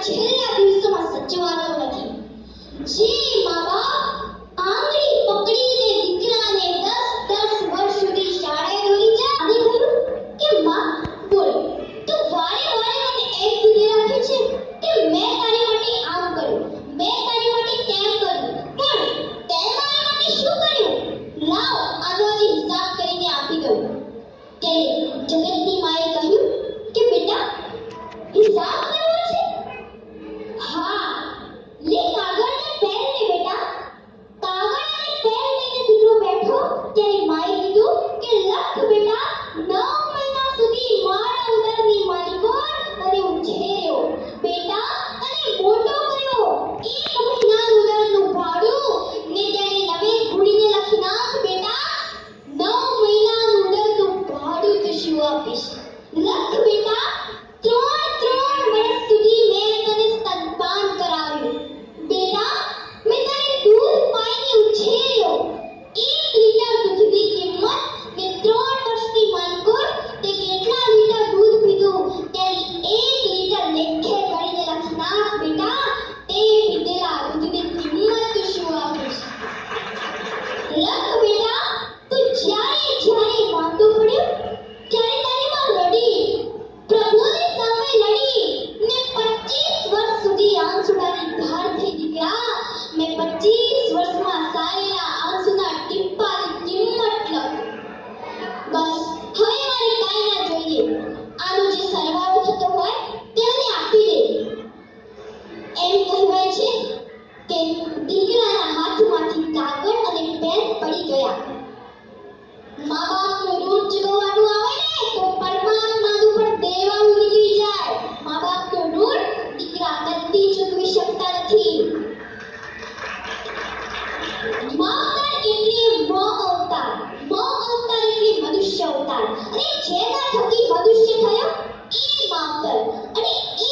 છેલ્લા દિવસોમાં સચવાતો નથી. જે મા-બાપ આંગળી પકડીને દીકરાને 10 વર્ષ સુધી શાળાએ દોરી જાય અને કહ્યું કે માં બોલ તું વારે વારે મને એમ કીધે રાખે છે કે મેં તારી માટે આમ કર્યું, મેં તારી માટે તેમ કર્યું, પણ તે મારા માટે શું કર્યું? લાવ આનો આજે હિસાબ કરીને આપી દઉં. ત્યારે જગતની માએ કહ્યું કે બેટા હિસાબ કરવો છે? હા, લે કાગળ ને પેન લે બેટા. કાગળ અને પેન લઈને દીકરો બેઠો ત્યારે માએ કીધું કે લખ બેટા 9 મહિના સુધી મારા ઉદરની માલિકો અને ઉછેર્યો બેટા અને મોટો કર્યો. 1 મહિના ઉદરનું ભાડું ને તેને નવે ઘોડીને લખી નાખ બેટા. 9 મહિના ઉદરનું ભાડું તો શું આપીશ? લખ બેટા. 3 વર્ષ સુધી મેં તને સ્તનપાન કરાવ્યું બેટા. મેં તને દૂધ પાઈને ઉછેર્યો. 1 લીટર દૂધની કિંમત ને 3 વર્ષની માનકોર તે કેટલા લીટર દૂધ પીધું તેની 1 લીટર લેખે કરીને લખી નાખ બેટા. તે પીધેલા દૂધની કિંમત તો શું આપીશ? લખ બેટા. તું જ્યારે વાંધો પડ્યો ત્યારે તારી માં રડી, પ્રભુની સામે લડી ને 25 વર્ષ સુધી આંસુડાની ધાર થઈ દીકરા. મેં 25 વર્ષમાં સારેલા આંસુના ટીપાની કિંમત લખ. બસ હવે મારે કાંઈ ના જોઈએ. આનો જે સરવાળો થતો હોય તે મને આપી દે. એમ કહેવાય છે કે દીકરાના હાથમાંથી કાગળ અને પેન પડી ગયા. મા-બાપનું ઋણ ચૂકવવાનું આવે ને તો પરમાત્માનું પણ દેવાનું નીકળી જાય. મા-બાપનું ઋણ દીકરા કદી ચૂકવી શકતા નથી. માવતર એટલે અવતાર, અવતાર એટલે મનુષ્ય અવતાર, અને જેના થકી મનુષ્ય થયો એ માવતર, અને એ